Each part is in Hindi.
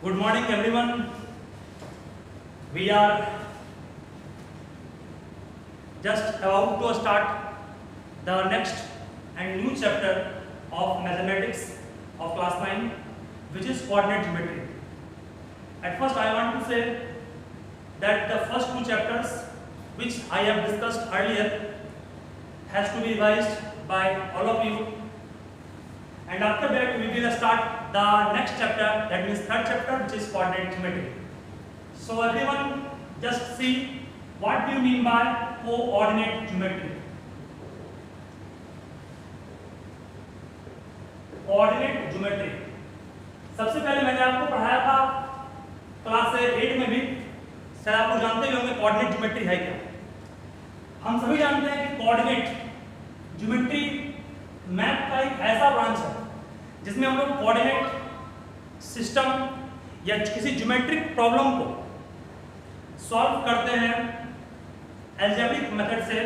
Good morning, everyone. We are just about to start the next and new chapter of mathematics of class 9, which is coordinate geometry. At first, I want to say that the first two chapters, which I have discussed earlier, has to be revised by all of you. And after that, we will start the next chapter, that means third chapter, which is coordinate geometry. So everyone, just see what do you mean by coordinate geometry. Coordinate geometry सबसे पहले मैंने आपको पढ़ाया था क्लास 8 में भी, शायद आपको जानते ही होंगे कोऑर्डिनेट ज्योमेट्री है क्या। हम सभी जानते हैं कि कोऑर्डिनेट ज्योमेट्री मैथ का एक ऐसा ब्रांच है जिसमें हम लोग कोऑर्डिनेट सिस्टम या किसी ज्योमेट्रिक प्रॉब्लम को सॉल्व करते हैं अलजेब्रिक मेथड से,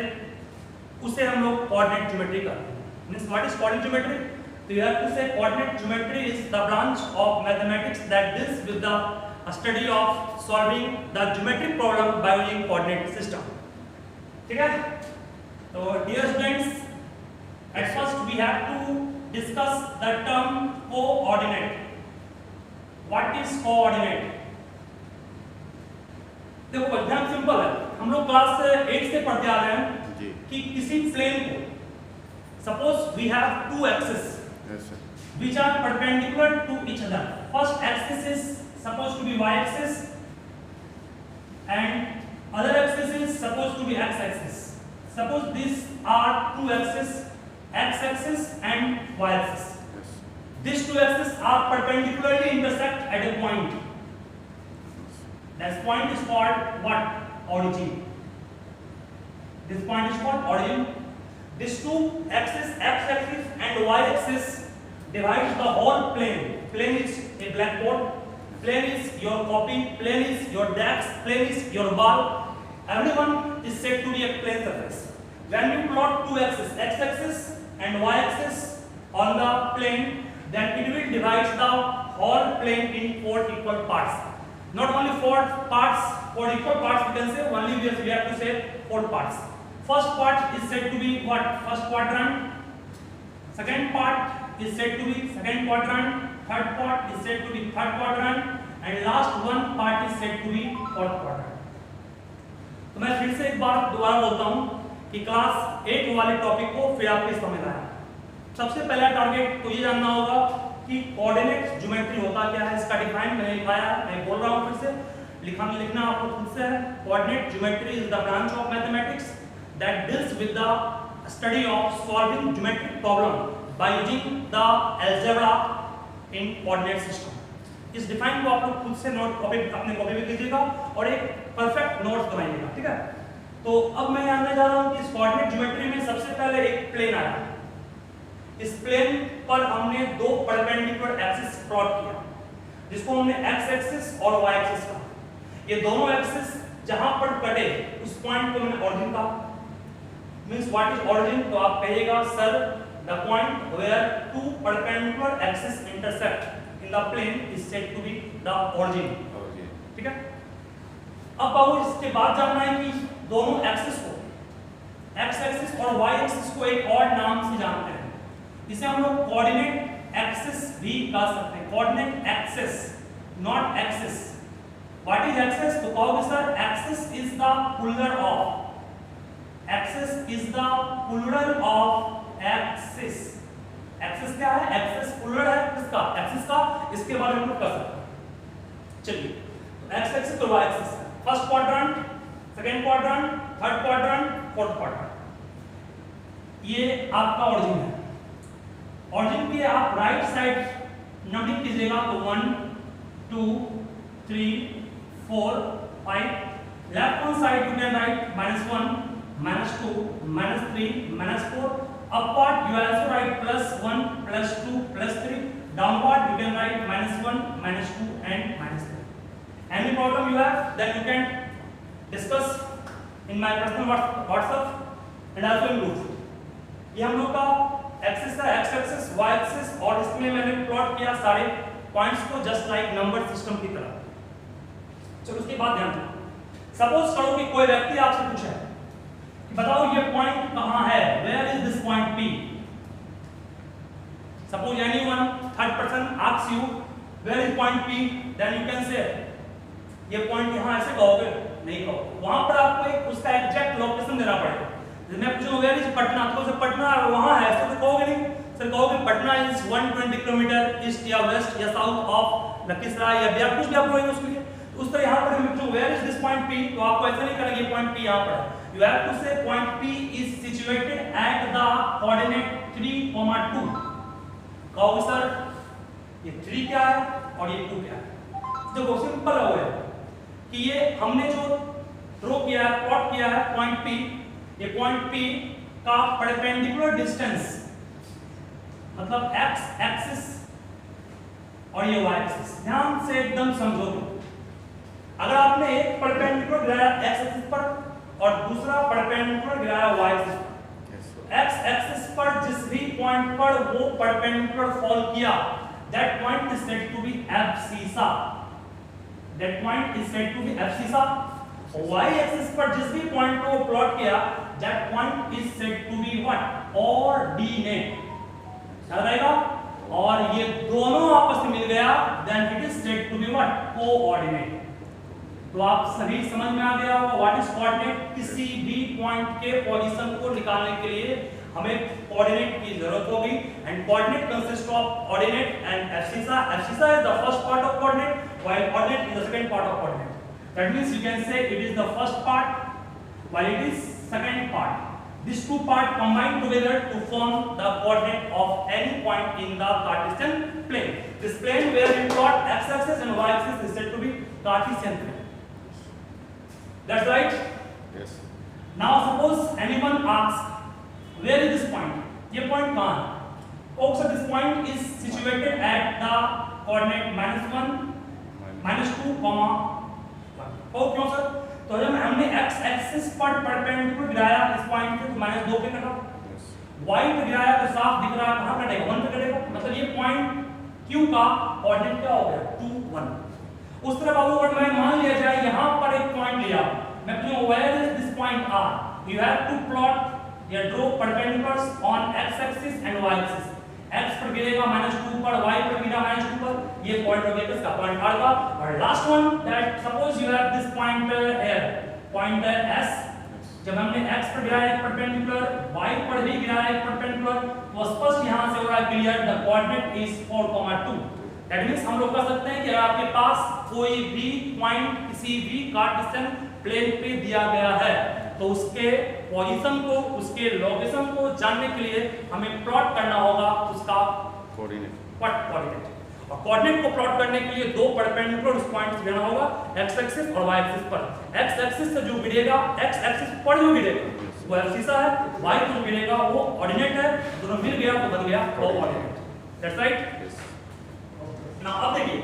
उसे हम लोग कोऑर्डिनेट ज्योमेट्री करते हैं। Means what is coordinate geometry? So you have to say coordinate geometry is the branch of mathematics that deals with the study of solving the geometric problem by using coordinate system. ठीक है? तो dear students, at first we have to discuss the term coordinate. What is coordinate? देखो एग्जाम सिंपल है, हम लोग क्लास 8 से पढ़ते आ रहे हैं कि किसी प्लेन को suppose we have two axes which are perpendicular to each other. First axis is supposed to be y axis and other axis is supposed to be x axis. Suppose these are two axes, x axis and y axis. These two axes are perpendicularly intersect at a point. That point is called what? Origin. This point is called origin. These two axes, x axis and y axis, divides the whole plane. Plane is a blackboard, plane is your copy, plane is your desk, plane is your wall. Everyone is said to be a plane surface. When you plot two axes, x axis and y axis on the plane, then it will divide the whole plane in four equal parts. Not only four parts, four equal parts, we can say only we have to say four parts. First part is said to be what? First quadrant. Second part is said to be second quadrant. Third part is said to be third quadrant. And last one part is said to be fourth quadrant. तो मैं फिर से एक बार दोबारा बोलता हूँ कि क्लास 8 वाले टॉपिक को फिर आपके समझ आया। सबसे पहला टारगेट तो ये जानना होगा कि कोऑर्डिनेट ज्योमेट्री होता क्या है। इसका डिफाइन मैंने लिखाया, मैं बोल रहा हूँ फिर से, लिखना आपको खुद से है। Coordinate geometry is the branch of mathematics that deals with the study of solving geometric problem by using the algebra in coordinate system. इस डिफाइन को आप लोग खुद से नोट कॉपी अपने कॉपी में कीजिएगा और एक परफेक्ट नोट्स बनाइएगा, ठीक है। तो अब मैं जानने जा रहा हूँ कि इस कोऑर्डिनेट ज्योमेट्री में सबसे पहले एक प्लेन आया। इस प्लेन पर हमने दो परपेंडिकुलर एक्सिस प्लॉट किया जिसको हमने एक्स एक्सिस और वाई एक्सिस कहा। ये दोनों एक्सिस जहां पर कटे उस पॉइंट को मैंने ऑरिजिन कहा। Means what is origin? तो आप कहिएगा sir the point where two perpendicular axes intersect in the plane is said to be the origin. ठीक है। अब बाबू इसके बाद जानना है कि दोनों एक्सिस को x एक्सिस और y एक्सिस को एक और नाम से जानते हैं, इसे हम लोग कोऑर्डिनेट एक्सिस भी कह सकते हैं। Coordinate axis, not axis. What is axis? तो कहोगे sir axis is the puller of, axis is the puller of axis. Axis क्या है? एक्सिस पुलर है किसका? एक्सिस का। इसके बारे में हम लोग कर सकते हैं। चलिए, एक्स एक्सिस और Y axis, first quadrant, second quadrant, third quadrant, fourth quadrant, ये आपका ओरिजिन है। ओरिजिन की आप राइट साइड नंबरिंग कीजिएगा तो 1 2 3 4 5। Left hand side you can write -1 -2 -3 -4। upward you also write +1 +2 +3। downward you can write -1 -2 and -3। any problem you have then you can discuss in my personal WhatsApp and also in group। ये हम लोग का एक्सिस है, x एक्सिस, y एक्सिस, और इसमें मैंने प्लॉट किया सारे पॉइंट्स को जस्ट लाइक नंबर सिस्टम की तरह। चलो उसके बाद ध्यान दो, सपोज करो कि कोई व्यक्ति आपसे पूछे कि बताओ ये पॉइंट कहां है, where is this point P। Suppose anyone third person asks you where is point P, then you can say ये पॉइंट यहां, ऐसे कहोगे नहीं कहोगे, वहां पर आपको एक उसका एग्जैक्ट लोकेशन देना पड़ेगा। जैसे मैं पूछूं वेयर इज पटना, तो सर पटना वहां है, ऐसे तो कहोगे नहीं, सर कहोगे पटना इज 120 किलोमीटर ईस्ट या वेस्ट या साउथ ऑफ लखीसराय या कुछ भी आप बोलेंगे उसके लिए। तो उस तरह यहां पर मैं पूछूं where is this point P, तो आपको ऐसा नहीं करना ये पॉइंट P यहां पर है। यू हैव टू से point P is situated at the coordinate 3,2। कहोगे सर ये 3 क्या है और ये 2 क्या है। देखो सिंपल है कि ये हमने जो ड्रॉ किया है, प्लॉट किया है पॉइंट P, ये पॉइंट P का परपेंडिकुलर डिस्टेंस मतलब x एक्सिस और ये y एक्सिस, ध्यान से एकदम समझोगे। अगर आपने एक परपेंडिकुलर गिराया x एक्सिस पर और दूसरा परपेंडिकुलर गिराया y एक्सिस पर, x एक्सिस पर जिस भी पॉइंट पर वो परपेंडिकुलर फॉल किया, that point is said to be abscissa. That point is said to be abscissa. Y axis पर जिस भी पॉइंट को प्लॉट किया, that point is said to be what? Ordinate। याद आएगा? और ये दोनों आपस में मिल गया, then it is said to be what? Coordinate। तो आप सभी समझ में आ गया होगा what is coordinate। किसी भी पॉइंट के पोजीशन को निकालने के लिए हमें कोऑर्डिनेट की जरूरत होगी, and coordinate consist of ordinate and abscissa. Abscissa is the first part of coordinate while coordinate is the second part of coordinate. That means you can say it is the first part while it is second part. These two parts combine together to form the coordinate of any point in the Cartesian plane. This plane where we plot x-axis and y-axis is said to be Cartesian plane. That's right? Yes. Now suppose anyone asks where is this point? ये point कहाँ है? Also this point is situated at the coordinate -1 -2, -1। और क्यों सर? तो जब हमने x एक्सिस पर परपेंडिकुलर गिराया इस पॉइंट से, तो -2 पे कटा, y पे गिराया तो साफ दिख रहा है कहां कटेगा, 1 पे कटेगा। मतलब ये पॉइंट Q का कोऑर्डिनेट क्या हो गया, 2, 1। उस तरह बाबू अगर मैं मान लिया जाए यहां पर एक पॉइंट लिया, मैं पूछूं where is this point R, you have to plot या draw perpendiculars on x axis and y axis. x पर गिरेगा -2 पर, y पर गिरा -2 पर, ये पॉइंट हो गया किसका, पॉइंट R का। और last one that suppose you have this point here, point S। जब हमने x पर गिराया एक परपेंडिकुलर, y पर भी गिराया एक परपेंडिकुलर, तो स्पष्ट यहां से हो रहा है clear the coordinate is 4,2। That means हम लोग कह सकते हैं कि अगर आपके पास कोई भी पॉइंट किसी भी कार्टेशियन प्लेन पे दिया गया है, तो उसके पोजीशन को, उसके लोकेशन को जानने के लिए हमें प्लॉट करना होगा उसका कोऑर्डिनेट। और कोऑर्डिनेट को प्लॉट करने के लिए दो परपेंडिकुलर पॉइंट्स लेना होगा, x एक्सिस और y एक्सिस पर। x एक्सिस से जो गिरेगा, x एक्सिस पर जो गिरेगा वो एब्सिसा है, y पर जो गिरेगा वो ऑर्डिनेट है, दोनों मिल गया तो बन गया कोऑर्डिनेट। That's right. नाउ अब देखिए,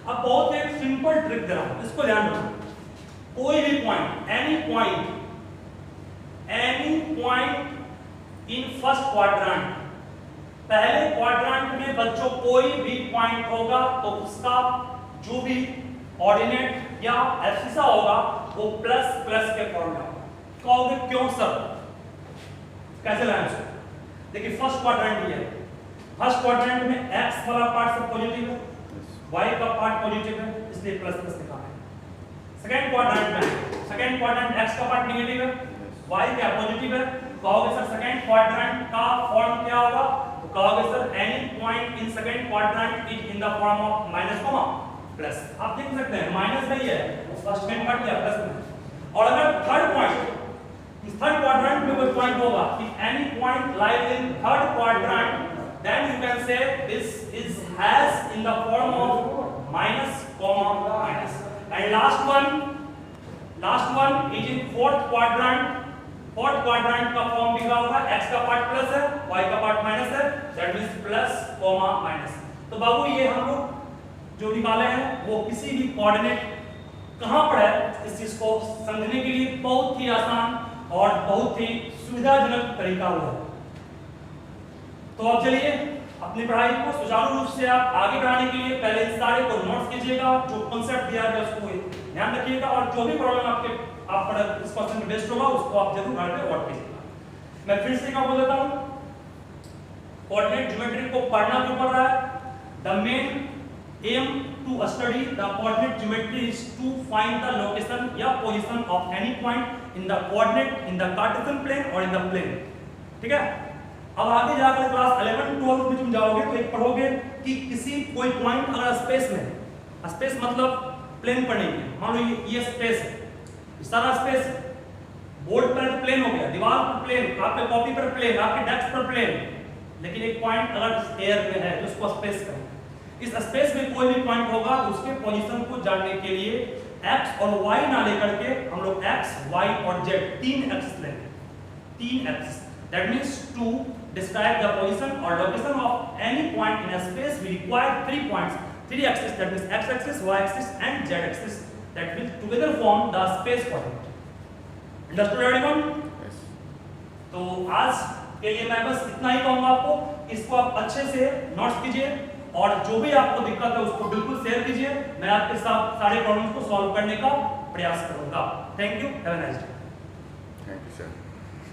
अब बहुत एक सिंपल ट्रिक दे रहा हूं, इसको ध्यान रखो। कोई भी point, any point in first quadrant, पहले क्वाड्रेंट में बच्चों कोई भी पॉइंट होगा तो उसका जो भी ऑर्डिनेट या एब्सिसा होगा वो प्लस प्लस के फॉर्म में होगा। कहोगे क्यों सर, कैसे लाएं उसको? देखिए फर्स्ट क्वाड्रेंट ये है, फर्स्ट क्वाड्रेंट में x वाला पार्ट सब पॉजिटिव है, y का पार्ट पॉजिटिव है, इसलिए प्लस प्लस लिखा है। सेकंड क्वाड्रेंट में, सेकंड क्वाड्रेंट x का पार्ट नेगेटिव है, y क्या पॉजिटिव है। कहोगे सर सेकंड क्वाड्रेंट का फॉर्म क्या होगा, तो कहोगे sir any point in second quadrant is in the form of minus comma plus. आप देख सकते हैं माइनस नहीं है, फर्स्ट में कट गया प्लस में। और अगर थर्ड पॉइंट, इस थर्ड क्वाड्रेंट में कोई पॉइंट होगा, if any point lies in third quadrant, then you can say this is has in the form of minus comma minus. And last one is in fourth quadrant. Fourth quadrant का फॉर्म लिखा होगा, x का पार्ट प्लस है, y का पार्ट माइनस है, that means plus comma minus. तो बाबू ये हम लोग जो निकाले हैं वो किसी भी कोऑर्डिनेट कहां पर है, इस चीज को समझने के लिए बहुत ही आसान और बहुत ही सुविधाजनक तरीका हुआ है। तो अब चलिए अपनी पढ़ाई को सुचारू रूप से आप आगे बढ़ाने के लिए पहले इस सारे को नोट्स कीजिएगा, जो कॉन्सेप्ट दिया गया उसको ध्यान रखिएगा, और जो भी प्रॉब्लम आप पर इस क्वेश्चन में बेस्ड होगा उसको आप जरूर घर पे वर्क कीजिएगा। मैं फिर से एक बार बोल देता हूँ, कोऑर्डिनेट ज्योमेट्री को पढ़ना क्यों पड़ रहा है? The main aim to study the coordinate geometry is to find the location या position of any point in the coordinate in the Cartesian plane or in the plane। ठीक है, अब आगे जाकर क्लास 11 12 में तुम जाओगे तो एक पढ़ोगे कि किसी कोई पॉइंट अगर स्पेस में, स्पेस मतलब प्लेन पर नहीं है, मान लो ये स्पेस है, ये सारा स्पेस है, बोर्ड पर प्लेन हो गया, दीवार पर प्लेन, आपके कॉपी पर प्लेन, आपके डेस्क पर प्लेन, लेकिन एक पॉइंट अगर एयर में है तो उसको स्पेस कहें। इस स्पेस में कोई भी पॉइंट होगा तो उसके पोजीशन को जानने के लिए x और y ना लेकर के हम लोग x, y और z तीन एक्सिस लेंगे, तीन axis. That means to describe the position और location of any point in a space we require three points, three axis, that means x axis, y axis and z axis, that will together form the space coordinate. Understood everyone? तो आज के लिए मैं बस इतना ही कहूंगा आपको, इसको आप अच्छे से नोट्स कीजिए और जो भी आपको दिक्कत है उसको बिल्कुल शेयर कीजिए, मैं आपके साथ सारे प्रॉब्लम्स को सॉल्व करने का प्रयास करूंगा। Thank you, have a nice day. Thank you sir.